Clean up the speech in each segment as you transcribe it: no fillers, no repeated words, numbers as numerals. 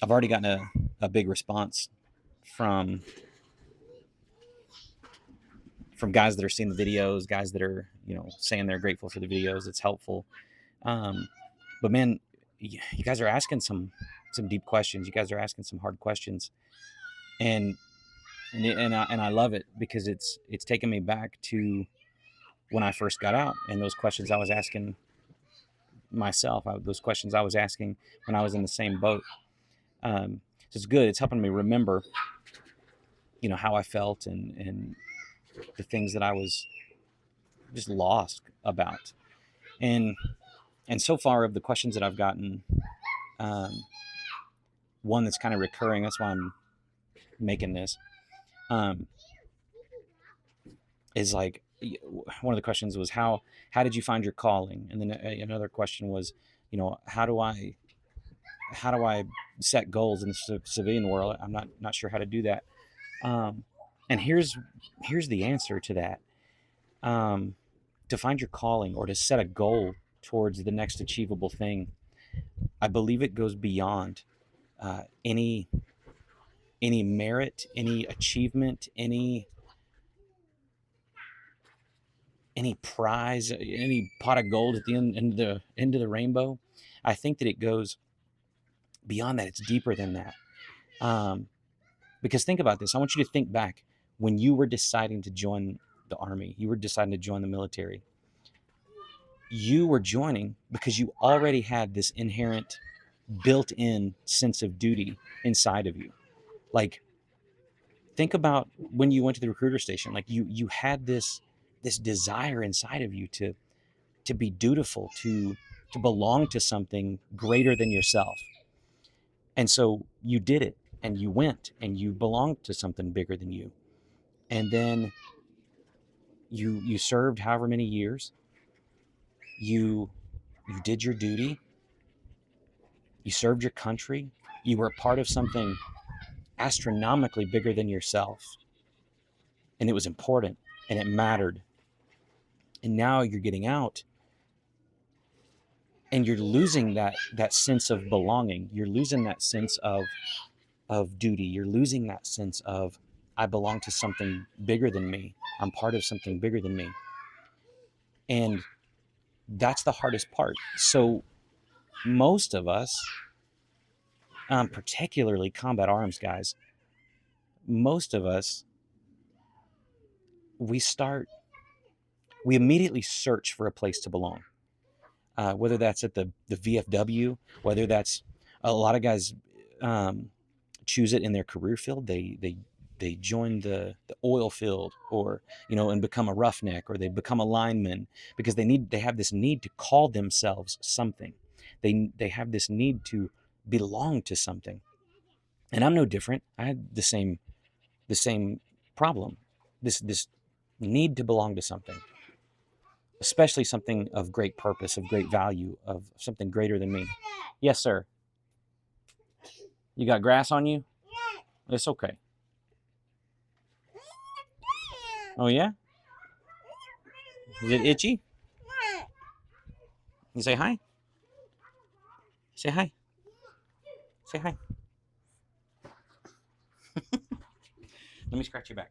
I've already gotten a big response from guys that are seeing the videos, guys that are, saying they're grateful for the videos. It's helpful. Um, but man, you guys are asking some deep questions. You guys are asking some hard questions, and and I love it because it's taken me back to when I first got out, and those questions I was asking myself, those questions I was asking when I was in the same boat. So it's good. It's helping me remember, how I felt, and the things that I was just lost about. And so far of the questions that I've gotten, um, one that's kind of recurring. That's why I'm making this. Um, is like one of the questions was how did you find your calling, and then another question was, how do I set goals in the civilian world. I'm not sure how to do that. Um, and here's the answer to that. Um, to find your calling or to set a goal towards the next achievable thing, I believe it goes beyond any merit, any achievement, any prize, any pot of gold at the end of the rainbow. I think that it goes beyond that. It's deeper than that. Um, because think about this. I want you to think back when you were deciding to join the army. You were deciding to join the military. You were joining because you already had this inherent, built-in sense of duty inside of you. Like, think about when you went to the recruiter station. Like, you had this desire inside of you to be dutiful, to belong to something greater than yourself. And so you did it, and you went and you belonged to something bigger than you. And then you served however many years. You you did your duty. You served your country. You were a part of something astronomically bigger than yourself, and it was important, and it mattered. And now you're getting out, and you're losing that sense of belonging. You're losing that sense of duty. You're losing that sense of, I belong to something bigger than me. I'm part of something bigger than me. And that's the hardest part. So most of us, particularly combat arms guys, most of us, we start, we immediately search for a place to belong. Whether that's at the VFW, whether that's, a lot of guys um, choose it in their career field. They join the oil field, or and become a roughneck, or they become a lineman because they have this need to call themselves something. They have this need to belong to something. And I'm no different. I had the same problem. This need to belong to something, especially something of great purpose, of great value, of something greater than me. Yes, sir. You got grass on you? It's okay. Oh yeah? Is it itchy? You say hi. Say hi. Say hi. Let me scratch your back.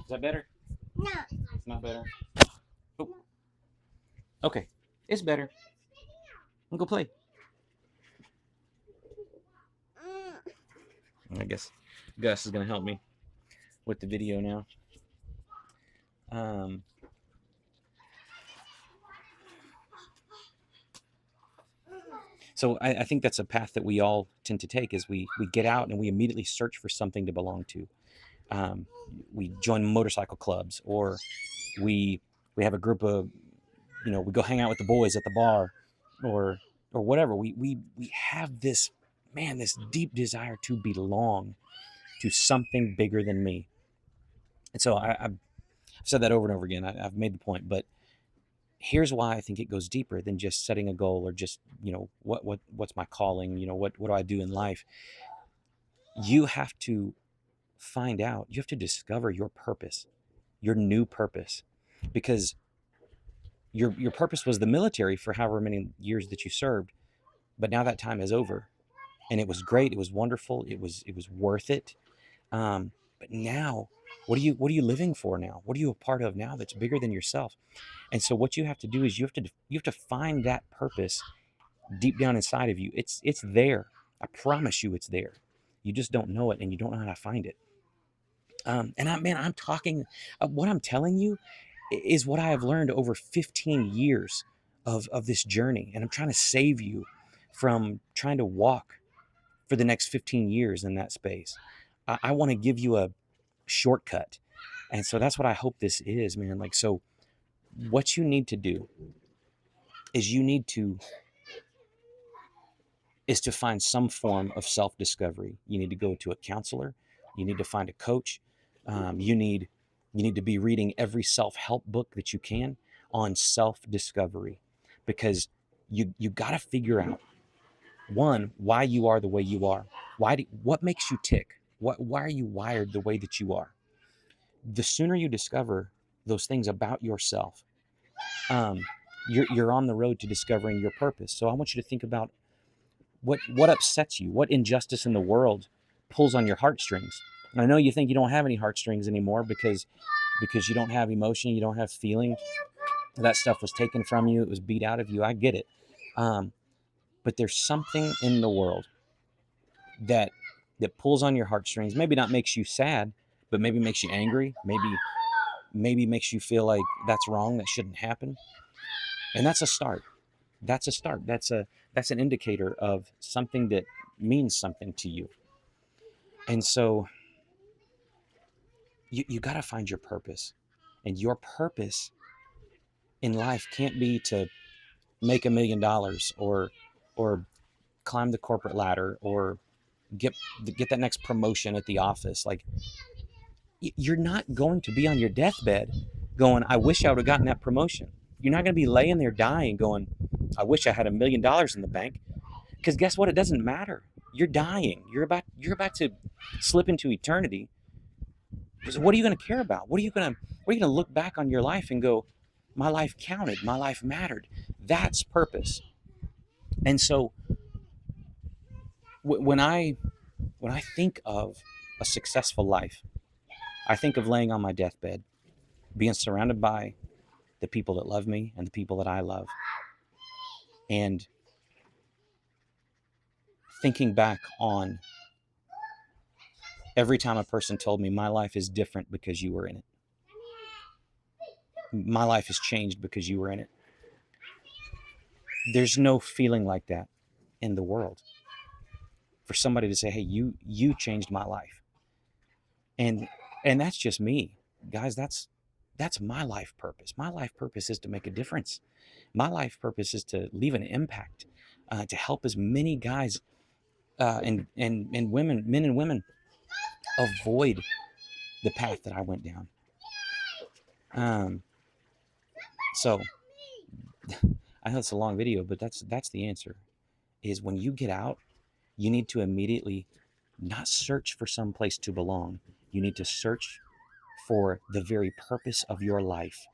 Is that better? No. It's not better. Oh, okay. It's better. I'll go play. I guess Gus is gonna help me with the video now. Um, so I think that's a path that we all tend to take. Is we get out and we immediately search for something to belong to. Um, we join motorcycle clubs, or we we have a group of, we go hang out with the boys at the bar, or whatever. We have this, man, this deep desire to belong to something bigger than me. And so I've said that over and over again. I've made the point, but here's why I think it goes deeper than just setting a goal, or just, what's my calling, what do I do in life. You have to find out, you have to discover your purpose, your new purpose, because your purpose was the military for however many years that you served, but now that time is over. and it was great. It was wonderful. It was worth it. But now, what are you living for now? What are you a part of now that's bigger than yourself? And so what you have to do is you have to find that purpose deep down inside of you. It's there. I promise you, it's there. You just don't know it, and you don't know how to find it. And I'm talking. What I'm telling you is what I have learned over 15 years of this journey, and I'm trying to save you from trying to walk for the next 15 years in that space. I want to give you a shortcut, and so that's what I hope this is, man. Like, so what you need to do is to find some form of self-discovery. You need to go to a counselor. You need to find a coach. You need to be reading every self-help book that you can on self-discovery, because you got to figure out, one, why you are the way you are. What makes you tick? Why are you wired the way that you are? The sooner you discover those things about yourself, um, you're on the road to discovering your purpose. So I want you to think about what upsets you, what injustice in the world pulls on your heartstrings. And I know you think you don't have any heartstrings anymore because you don't have emotion, you don't have feeling. That stuff was taken from you, it was beat out of you. I get it. Um, but there's something in the world that pulls on your heartstrings. Maybe not makes you sad, but maybe makes you angry. Maybe makes you feel like that's wrong, that shouldn't happen. And that's a start. That's a start. That's an indicator of something that means something to you. And so you got to find your purpose. And your purpose in life can't be to make $1 million, or climb the corporate ladder, or get get that next promotion at the office. Like, you're not going to be on your deathbed going, I wish I would have gotten that promotion. You're not going to be laying there dying going, I wish I had $1 million in the bank. Because guess what? It doesn't matter. You're dying. You're about to slip into eternity. So what are you going to care about? What are you going to look back on your life and go, my life counted, my life mattered? That's purpose. And so when I think of a successful life, I think of laying on my deathbed, being surrounded by the people that love me and the people that I love, and thinking back on every time a person told me my life is different because you were in it. My life has changed because you were in it. There's no feeling like that in the world. For somebody to say, hey, you changed my life. And that's just me. Guys, that's my life purpose. My life purpose is to make a difference. My life purpose is to leave an impact, to help as many guys, and women, men and women, avoid the path that I went down. Um, so I know it's a long video, but that's the answer. Is when you get out, you need to immediately not search for some place to belong. You need to search for the very purpose of your life,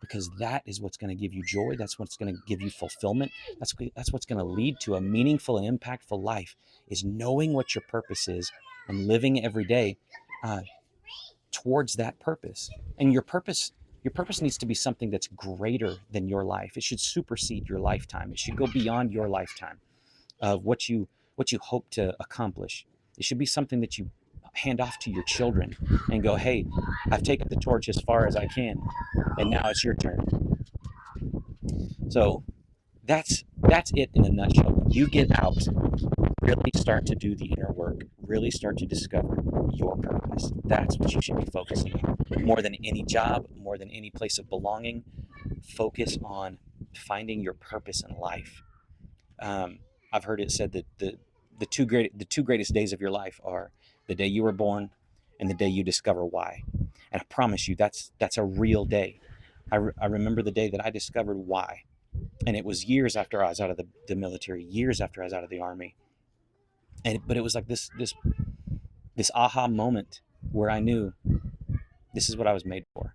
because that is what's going to give you joy. That's what's going to give you fulfillment. That's what's going to lead to a meaningful and impactful life, is knowing what your purpose is and living every day uh, towards that purpose. And your purpose needs to be something that's greater than your life. It should supersede your lifetime. It should go beyond your lifetime of what you hope to accomplish. It should be something that you hand off to your children and go, hey, I've taken the torch as far as I can, and now it's your turn. So that's it in a nutshell. When you get out, really start to do the inner work, really start to discover your purpose. That's what you should be focusing on. More than any job, more than any place of belonging, focus on finding your purpose in life. Um, I've heard it said that the two greatest days of your life are the day you were born and the day you discover why. And I promise you, that's a real day. I remember the day that I discovered why, and it was years after I was out of the military, years after I was out of the army. But it was like this aha moment where I knew this is what I was made for.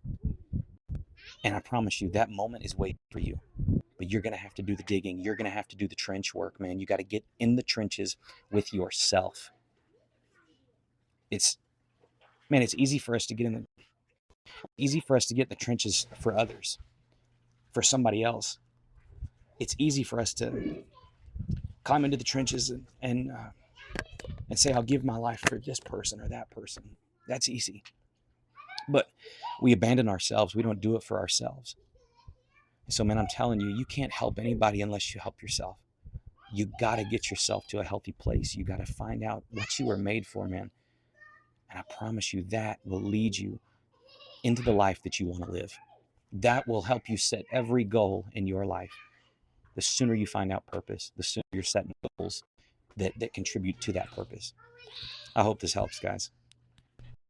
And I promise you, that moment is waiting for you. But but you're going to have to do the digging. You're going to have to do the trench work, man. You got to get in the trenches with yourself. It's, man, it's easy for us to get in the easy for us to get in the trenches for others, for somebody else. It's easy for us to climb into the trenches and say, I'll give my life for this person or that person. That's easy. But we abandon ourselves. We don't do it for ourselves. So, man, I'm telling you, you can't help anybody unless you help yourself. You got to get yourself to a healthy place. You got to find out what you were made for, man. And I promise you that will lead you into the life that you want to live. That will help you set every goal in your life. The sooner you find out purpose, the sooner you're setting goals that contribute to that purpose. I hope this helps, guys.